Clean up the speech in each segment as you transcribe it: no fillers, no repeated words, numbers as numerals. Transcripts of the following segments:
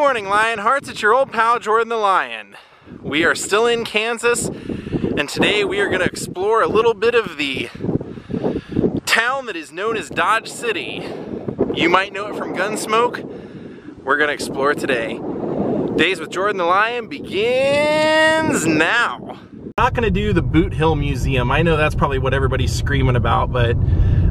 morning, Lionhearts. It's your old pal, Jordan the Lion. We are still in Kansas, and today we are going to explore a little bit of the town that is known as Dodge City. You might know it from Gunsmoke. We're going to explore it today. Days with Jordan the Lion begins now. I'm not going to do the Boot Hill Museum. I know that's probably what everybody's screaming about, but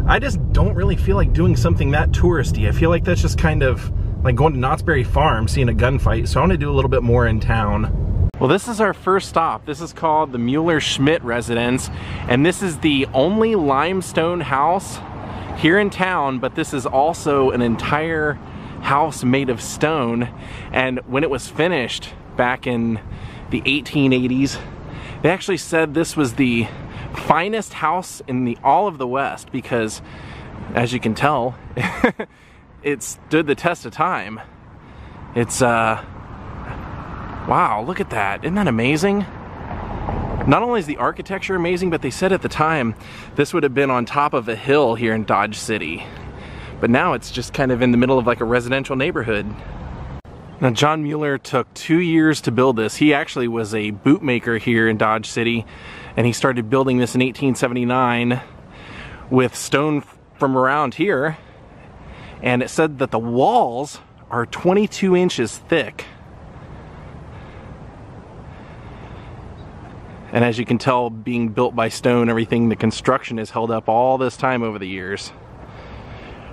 I just don't really feel like doing something that touristy. I feel like that's just kind of like going to Knott's Berry Farm, seeing a gunfight, so I want to do a little bit more in town. Well, this is our first stop. This is called the Mueller-Schmidt Residence, and this is the only limestone house here in town, but this is also an entire house made of stone. And when it was finished back in the 1880s, they actually said this was the finest house in all of the West because, as you can tell, it stood the test of time. It's, wow, look at that. Isn't that amazing? Not only is the architecture amazing, but they said at the time this would have been on top of a hill here in Dodge City. But now it's just kind of in the middle of like a residential neighborhood. Now, John Mueller took 2 years to build this. He actually was a bootmaker here in Dodge City, and he started building this in 1879 with stone from around here. And it said that the walls are 22 inches thick. And as you can tell, being built by stone, everything, the construction has held up all this time over the years.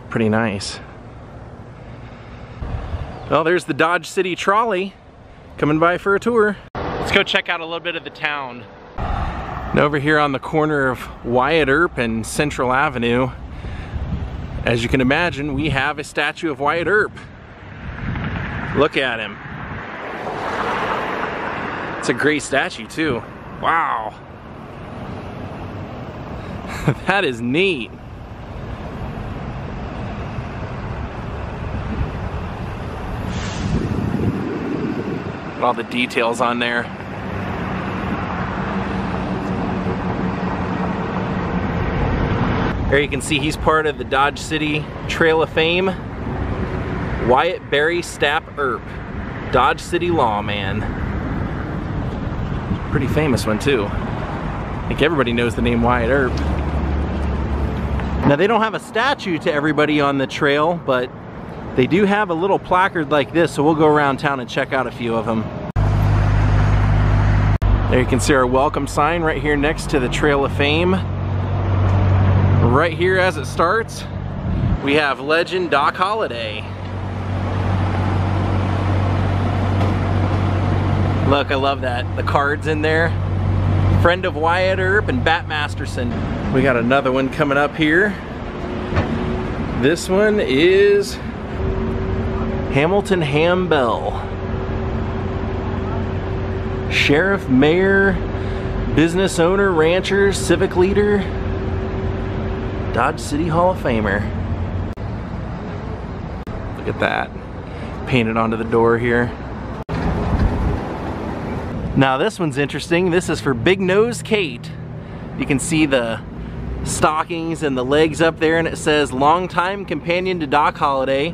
Pretty nice. Well, there's the Dodge City trolley coming by for a tour. Let's go check out a little bit of the town. And over here on the corner of Wyatt Earp and Central Avenue, as you can imagine, we have a statue of Wyatt Earp. Look at him. It's a great statue too. Wow. That is neat. All the details on there. There you can see he's part of the Dodge City Trail of Fame. Wyatt Barry Stapp Earp, Dodge City lawman. Pretty famous one too. I think everybody knows the name Wyatt Earp. Now, they don't have a statue to everybody on the trail, but they do have a little placard like this, so we'll go around town and check out a few of them. There you can see our welcome sign right here next to the Trail of Fame. Right here as it starts, we have legend Doc Holliday. Look, I love that. The cards in there. Friend of Wyatt Earp and Bat Masterson. We got another one coming up here. This one is Hamilton Ham Bell. Sheriff, mayor, business owner, rancher, civic leader, Dodge City Hall of Famer. Look at that. Painted onto the door here. Now this one's interesting. This is for Big Nose Kate. You can see the stockings and the legs up there, and it says longtime companion to Doc Holliday.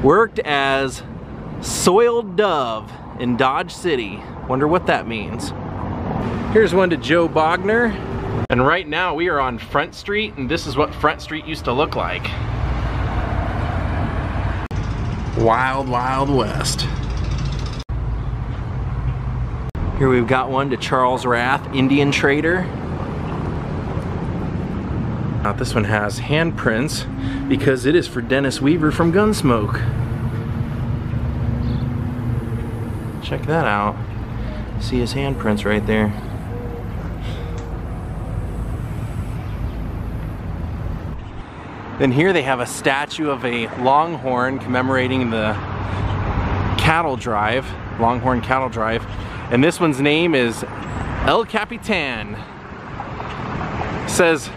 Worked as soiled dove in Dodge City. Wonder what that means. Here's one to Joe Bogner. And right now we are on Front Street, and this is what Front Street used to look like. Wild, Wild West. Here we've got one to Charles Rath, Indian trader. Now this one has handprints because it is for Dennis Weaver from Gunsmoke. Check that out. See his handprints right there. Then here they have a statue of a longhorn commemorating the cattle drive, Longhorn Cattle Drive. And this one's name is El Capitan. It says,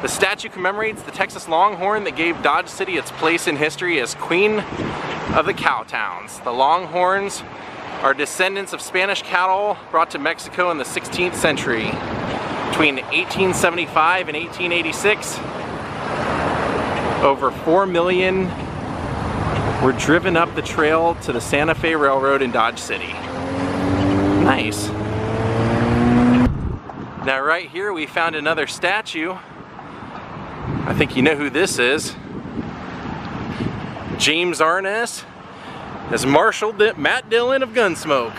the statue commemorates the Texas Longhorn that gave Dodge City its place in history as Queen of the Cow Towns. The Longhorns are descendants of Spanish cattle brought to Mexico in the 16th century. Between 1875 and 1886, over 4 million We're driven up the trail to the Santa Fe Railroad in Dodge City. Nice. Now right here we found another statue. I think you know who this is. James Arness as Marshal Matt Dillon of Gunsmoke.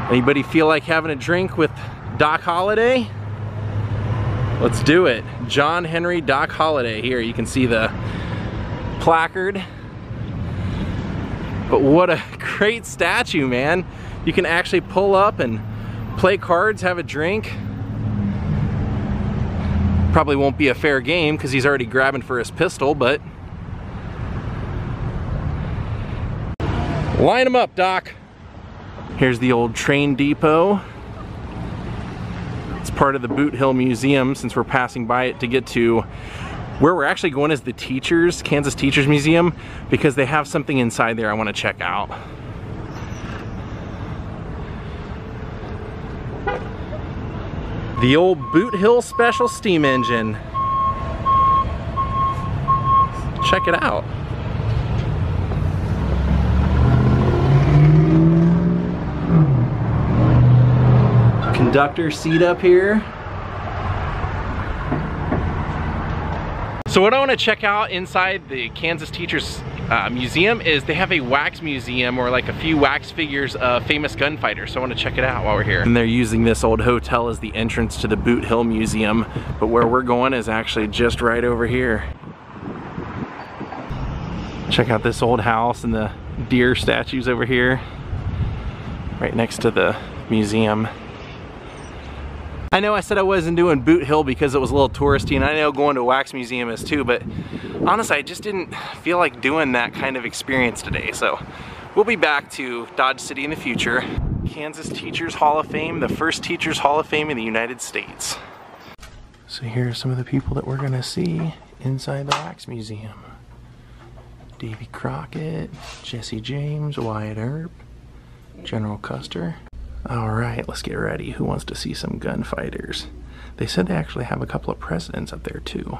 Anybody feel like having a drink with Doc Holliday? Let's do it. John Henry Doc Holliday. Here you can see the placard. But what a great statue, man. You can actually pull up and play cards, have a drink. Probably won't be a fair game because he's already grabbing for his pistol, but line him up, Doc. Here's the old train depot. It's part of the Boot Hill Museum since we're passing by it to get to where we're actually going is the Kansas Teachers Museum, because they have something inside there I want to check out. The old Boot Hill Special Steam Engine. Check it out. Conductor seat up here. So what I want to check out inside the Kansas Teachers Museum is they have a wax museum, or like a few wax figures of famous gunfighters. So I want to check it out while we're here. And they're using this old hotel as the entrance to the Boot Hill Museum, but where we're going is actually just right over here. Check out this old house and the deer statues over here, right next to the museum. I know I said I wasn't doing Boot Hill because it was a little touristy, and I know going to a wax museum is too, but honestly, I just didn't feel like doing that kind of experience today. So we'll be back to Dodge City in the future. Kansas Teachers Hall of Fame, the first Teachers Hall of Fame in the United States. So here are some of the people that we're gonna see inside the wax museum. Davy Crockett, Jesse James, Wyatt Earp, General Custer. Alright, let's get ready. Who wants to see some gunfighters? They said they actually have a couple of presidents up there too.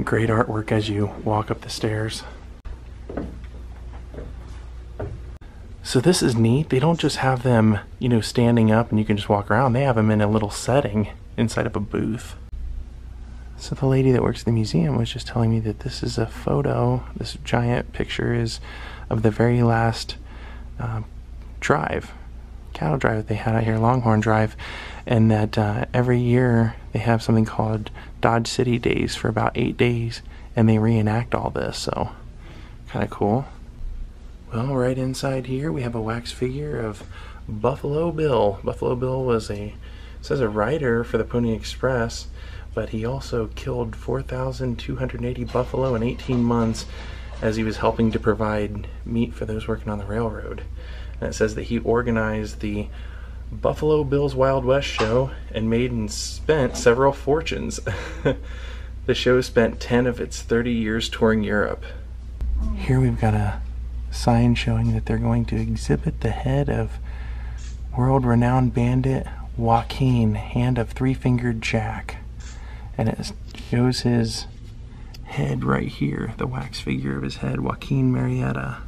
Great artwork as you walk up the stairs. So this is neat. They don't just have them, you know, standing up and you can just walk around. They have them in a little setting inside of a booth. So the lady that works at the museum was just telling me that this is a photo, this giant picture is of the very last cattle drive that they had out here, Longhorn Drive, and that every year they have something called Dodge City Days for about 8 days, and they reenact all this, so kind of cool. Well, right inside here we have a wax figure of Buffalo Bill. Buffalo Bill was a writer for the Pony Express, but he also killed 4,280 buffalo in 18 months as he was helping to provide meat for those working on the railroad. And it says that he organized the Buffalo Bill's Wild West show and made and spent several fortunes. The show spent 10 of its 30 years touring Europe. Here we've got a sign showing that they're going to exhibit the head of world-renowned bandit Joaquin, Hand of Three-Fingered Jack. And it shows his head right here, the wax figure of his head, Joaquin Murrieta.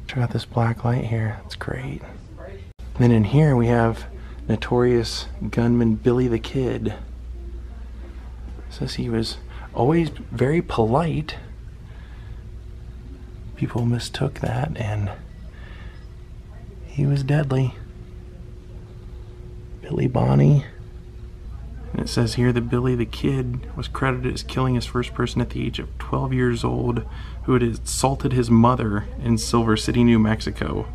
Check out this black light here, it's great. Then in here we have notorious gunman Billy the Kid. It says he was always very polite. People mistook that and he was deadly. Billy Bonney. And it says here that Billy the Kid was credited as killing his first person at the age of 12 years old who had assaulted his mother in Silver City, New Mexico.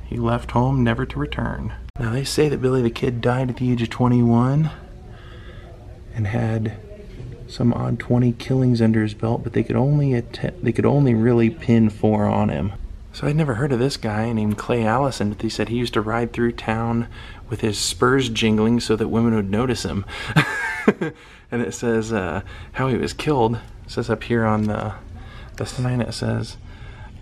He left home never to return. Now they say that Billy the Kid died at the age of 21 and had some odd 20 killings under his belt, but they could only really pin 4 on him. So I'd never heard of this guy named Clay Allison, but they said he used to ride through town with his spurs jingling so that women would notice him. And it says how he was killed. It says up here on the sign, it says,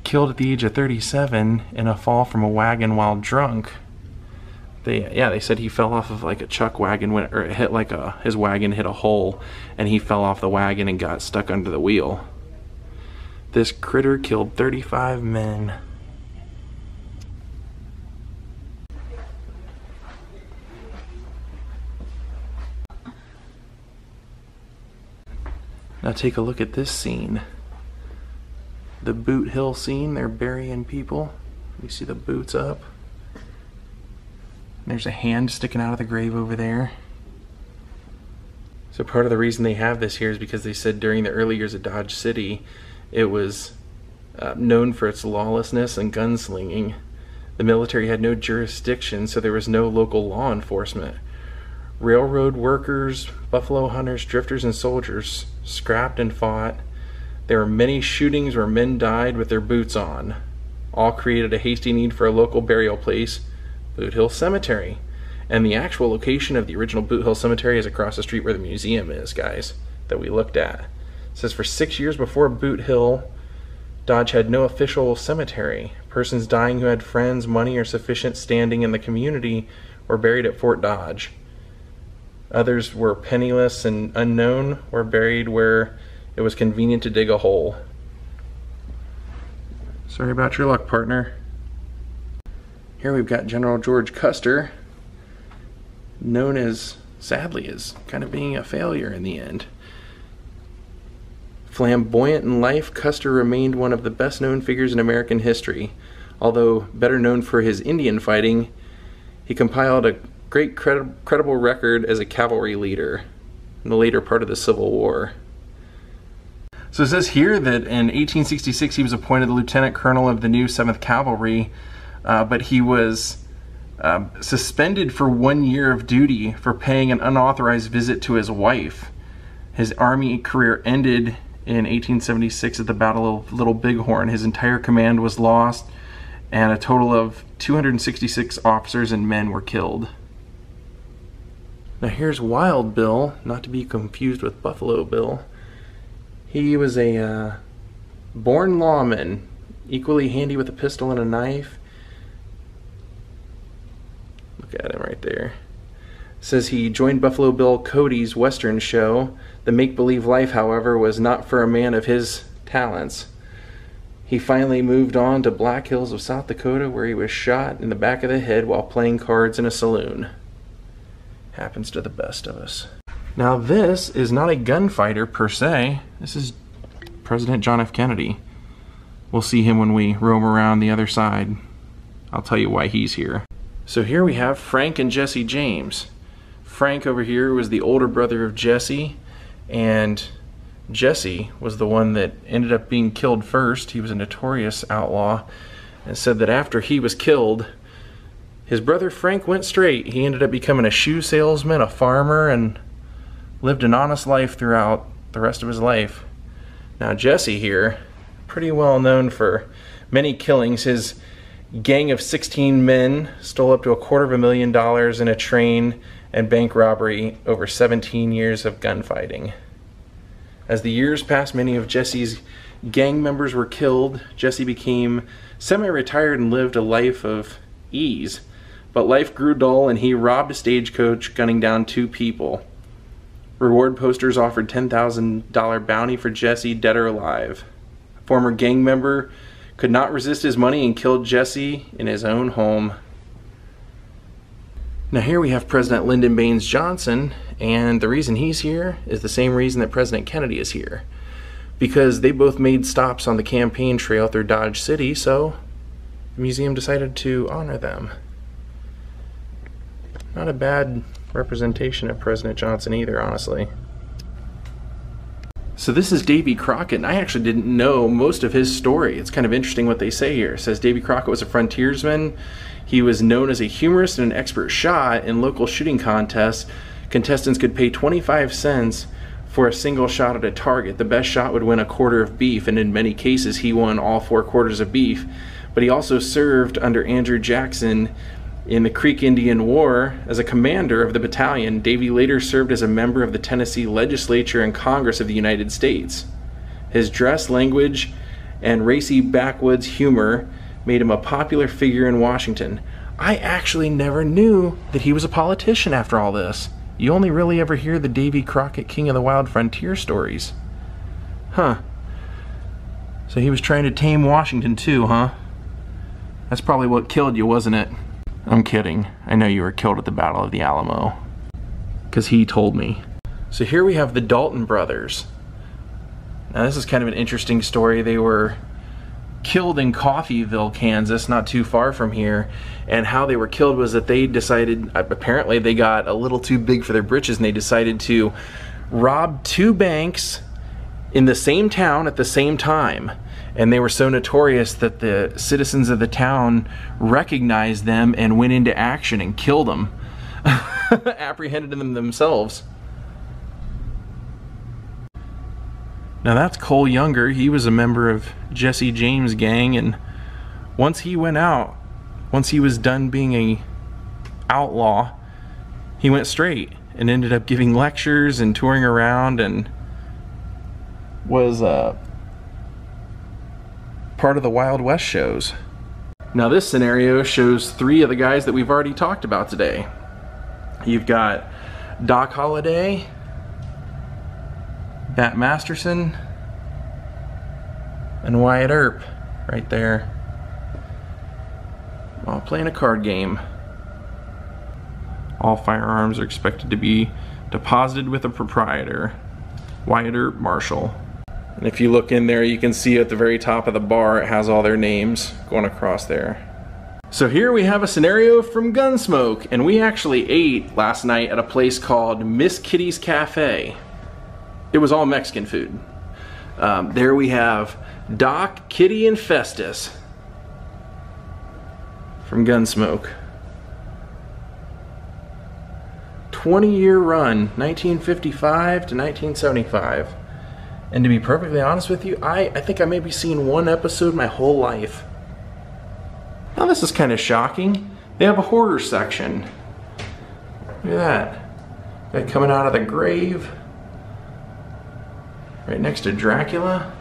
killed at the age of 37 in a fall from a wagon while drunk. They said he fell off of like a chuck wagon, or it hit like his wagon hit a hole, and he fell off the wagon and got stuck under the wheel. This critter killed 35 men. Now take a look at this scene. The Boot Hill scene, they're burying people. You see the boots up. There's a hand sticking out of the grave over there. So part of the reason they have this here is because they said during the early years of Dodge City, it was known for its lawlessness and gunslinging. The military had no jurisdiction, so there was no local law enforcement. Railroad workers, buffalo hunters, drifters, and soldiers scrapped and fought. There were many shootings where men died with their boots on. All created a hasty need for a local burial place, Boot Hill Cemetery. And the actual location of the original Boot Hill Cemetery is across the street where the museum is, guys, that we looked at. It says for 6 years before Boot Hill, Dodge had no official cemetery. Persons dying who had friends, money, or sufficient standing in the community were buried at Fort Dodge. Others were penniless and unknown, were buried where it was convenient to dig a hole. Sorry about your luck, partner. Here we've got General George Custer, known as, sadly, as kind of being a failure in the end. Flamboyant in life, Custer remained one of the best known figures in American history. Although better known for his Indian fighting, he compiled a great credible record as a cavalry leader in the later part of the Civil War. So it says here that in 1866 he was appointed lieutenant colonel of the new 7th Cavalry, but he was suspended for 1 year of duty for paying an unauthorized visit to his wife. His army career ended in 1876 at the Battle of Little Bighorn. His entire command was lost, and a total of 266 officers and men were killed. Now here's Wild Bill, not to be confused with Buffalo Bill. He was a born lawman, equally handy with a pistol and a knife. Look at him right there. It says he joined Buffalo Bill Cody's Western show. The make-believe life, however, was not for a man of his talents. He finally moved on to Black Hills of South Dakota, where he was shot in the back of the head while playing cards in a saloon. Happens to the best of us. Now this is not a gunfighter per se. This is President John F. Kennedy. We'll see him when we roam around the other side. I'll tell you why he's here. So here we have Frank and Jesse James. Frank over here was the older brother of Jesse, and Jesse was the one that ended up being killed first. He was a notorious outlaw, and said that after he was killed, his brother Frank went straight. He ended up becoming a shoe salesman, a farmer, and lived an honest life throughout the rest of his life. Now Jesse here, pretty well known for many killings. His gang of 16 men stole up to $250,000 in a train and bank robbery over 17 years of gunfighting. As the years passed, many of Jesse's gang members were killed. Jesse became semi-retired and lived a life of ease. But life grew dull, and he robbed a stagecoach, gunning down 2 people. Reward posters offered $10,000 bounty for Jesse, dead or alive. A former gang member could not resist his money and killed Jesse in his own home. Now here we have President Lyndon Baines Johnson, and the reason he's here is the same reason that President Kennedy is here. Because they both made stops on the campaign trail through Dodge City, so the museum decided to honor them. Not a bad representation of President Johnson either, honestly. So this is Davy Crockett, and I actually didn't know most of his story. It's kind of interesting what they say here. It says Davy Crockett was a frontiersman. He was known as a humorist and an expert shot. In local shooting contests, contestants could pay 25 cents for a single shot at a target. The best shot would win a quarter of beef, and in many cases he won all 4 quarters of beef. But he also served under Andrew Jackson in the Creek Indian War as a commander of the battalion. Davy later served as a member of the Tennessee Legislature and Congress of the United States. His dress, language, and racy backwoods humor made him a popular figure in Washington. I actually never knew that he was a politician after all this. You only really ever hear the Davy Crockett King of the Wild Frontier stories. Huh. So he was trying to tame Washington too, huh? That's probably what killed you, wasn't it? I'm kidding. I know you were killed at the Battle of the Alamo. 'Cause he told me. So here we have the Dalton brothers. Now this is kind of an interesting story. They were killed in Coffeyville, Kansas, not too far from here. And how they were killed was that they decided, apparently they got a little too big for their britches, and they decided to rob 2 banks in the same town at the same time. And they were so notorious that the citizens of the town recognized them and went into action and killed them. Apprehended them themselves. Now that's Cole Younger. He was a member of Jesse James' gang, and once he went out, once he was done being a outlaw, he went straight and ended up giving lectures and touring around, and was part of the Wild West shows. Now this scenario shows 3 of the guys that we've already talked about today. You've got Doc Holliday, Bat Masterson, and Wyatt Earp right there, while playing a card game. All firearms are expected to be deposited with a proprietor, Wyatt Earp Marshall. And if you look in there, you can see at the very top of the bar it has all their names going across there. So here we have a scenario from Gunsmoke, and we actually ate last night at a place called Miss Kitty's Cafe. It was all Mexican food. There we have Doc, Kitty, and Festus from Gunsmoke. 20-year run, 1955 to 1975. And to be perfectly honest with you, I think I may be seeing 1 episode my whole life. Now this is kind of shocking. They have a horror section. Look at that. Guy coming out of the grave. Right next to Dracula.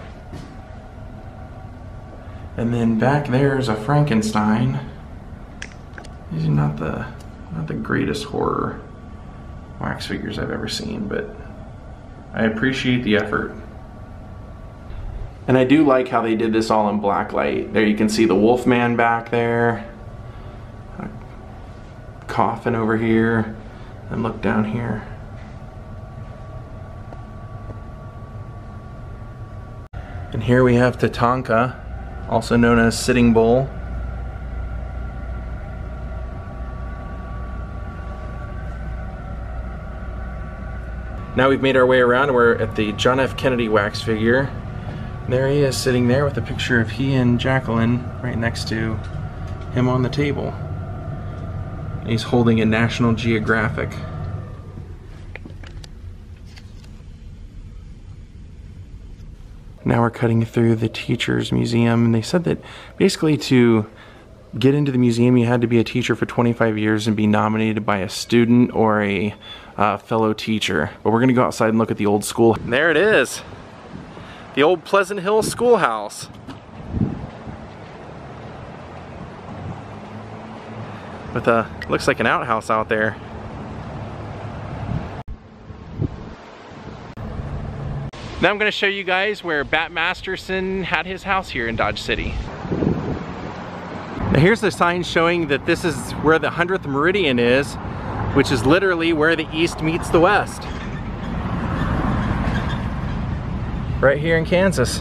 And then back there is a Frankenstein. These are not the greatest horror wax figures I've ever seen, but I appreciate the effort. And I do like how they did this all in black light. There you can see the Wolfman back there. A coffin over here. And look down here. And here we have Tatanka, also known as Sitting Bull. Now we've made our way around and we're at the John F. Kennedy wax figure. There he is sitting there with a picture of he and Jacqueline right next to him on the table. And he's holding a National Geographic. Now we're cutting through the Teachers Museum, and they said that basically to get into the museum you had to be a teacher for 25 years and be nominated by a student or a fellow teacher. But we're gonna go outside and look at the old school. And there it is. The old Pleasant Hill Schoolhouse. With looks like an outhouse out there. Now I'm going to show you guys where Bat Masterson had his house here in Dodge City. Now here's the sign showing that this is where the 100th meridian is, which is literally where the east meets the west. Right here in Kansas.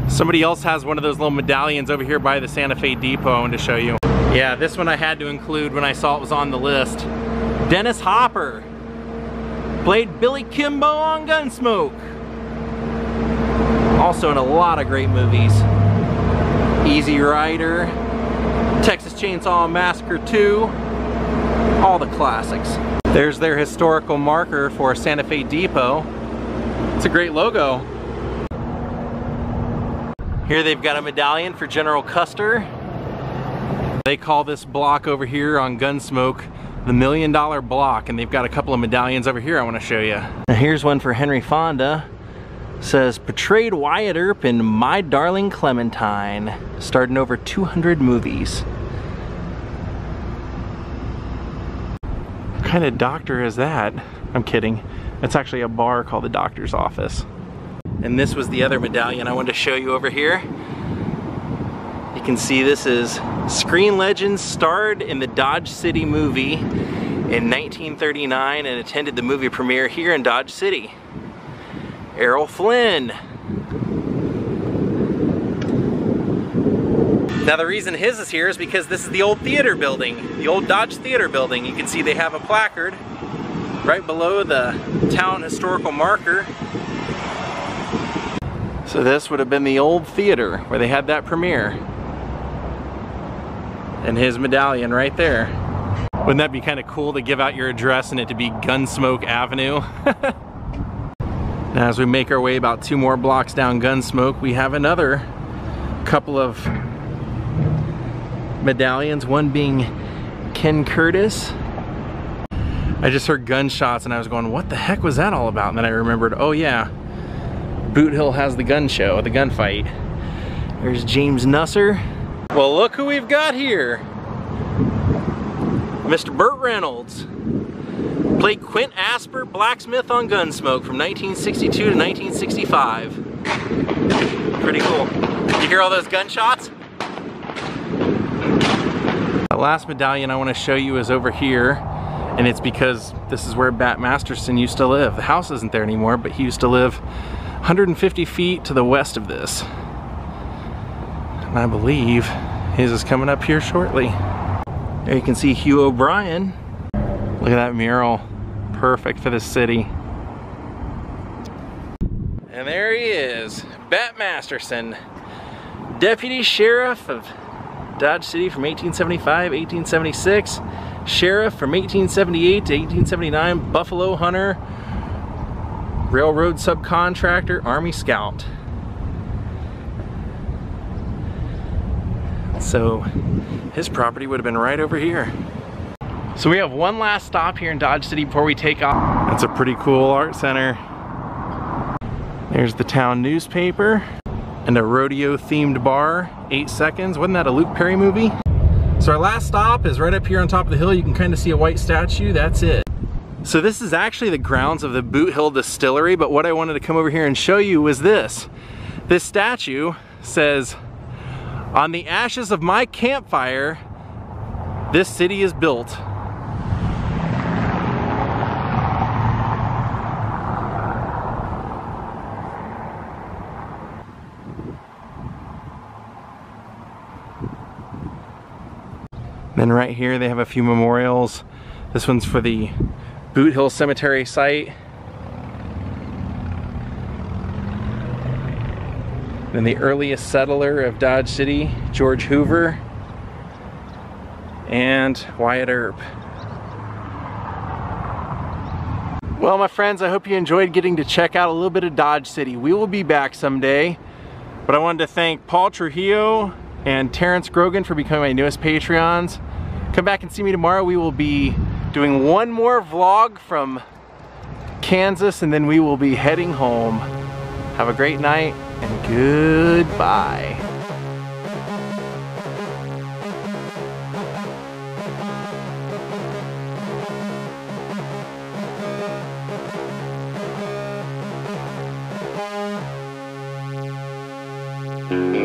Somebody else has one of those little medallions over here by the Santa Fe Depot I wanted to show you. Yeah, this one I had to include when I saw it was on the list. Dennis Hopper played Billy Kimbo on Gunsmoke. Also in a lot of great movies. Easy Rider, Texas Chainsaw Massacre 2, all the classics. There's their historical marker for Santa Fe Depot. It's a great logo. Here they've got a medallion for General Custer. They call this block over here on Gunsmoke the $1 Million Block, and they've got a couple of medallions over here I want to show you. Now here's one for Henry Fonda. Says, portrayed Wyatt Earp in My Darling Clementine. Starred in over 200 movies. What kind of doctor is that? I'm kidding. It's actually a bar called the Doctor's Office. And this was the other medallion I wanted to show you over here. You can see this is Screen Legends, starred in the Dodge City movie in 1939 and attended the movie premiere here in Dodge City. Errol Flynn. Now the reason his is here is because this is the old theater building, the old Dodge Theater building. You can see they have a placard right below the town historical marker. So this would have been the old theater where they had that premiere. And his medallion right there. Wouldn't that be kind of cool to give out your address and it to be Gunsmoke Avenue? Now as we make our way about 2 more blocks down Gunsmoke, we have another couple of medallions, one being Ken Curtis. I just heard gunshots and I was going, what the heck was that all about? And then I remembered, oh yeah, Boot Hill has the gun show, the gunfight. There's James Nusser. Well, look who we've got here. Mr. Burt Reynolds. Played Quint Asper, blacksmith on Gunsmoke from 1962 to 1965. Pretty cool. You hear all those gunshots? The last medallion I want to show you is over here, and it's because this is where Bat Masterson used to live. The house isn't there anymore, but he used to live 150 feet to the west of this. And I believe his is coming up here shortly. There you can see Hugh O'Brien. Look at that mural. Perfect for this city. And there he is, Bat Masterson, Deputy Sheriff of Dodge City from 1875, 1876, Sheriff from 1878 to 1879, Buffalo Hunter, Railroad Subcontractor, Army Scout. So his property would have been right over here. So we have one last stop here in Dodge City before we take off. That's a pretty cool art center. There's the town newspaper and a rodeo themed bar, 8 Seconds. Wasn't that a Luke Perry movie? So our last stop is right up here on top of the hill. You can kind of see a white statue, that's it. So this is actually the grounds of the Boot Hill Distillery, but what I wanted to come over here and show you was this. This statue says, "On the ashes of my campfire, this city is built." Then right here they have a few memorials. This one's for the Boot Hill Cemetery site. Then the earliest settler of Dodge City, George Hoover, and Wyatt Earp. Well, my friends, I hope you enjoyed getting to check out a little bit of Dodge City. We will be back someday, but I wanted to thank Paul Trujillo and Terrence Grogan for becoming my newest Patreons. Come back and see me tomorrow. We will be doing one more vlog from Kansas, and then we will be heading home. Have a great night, and goodbye. Mm-hmm.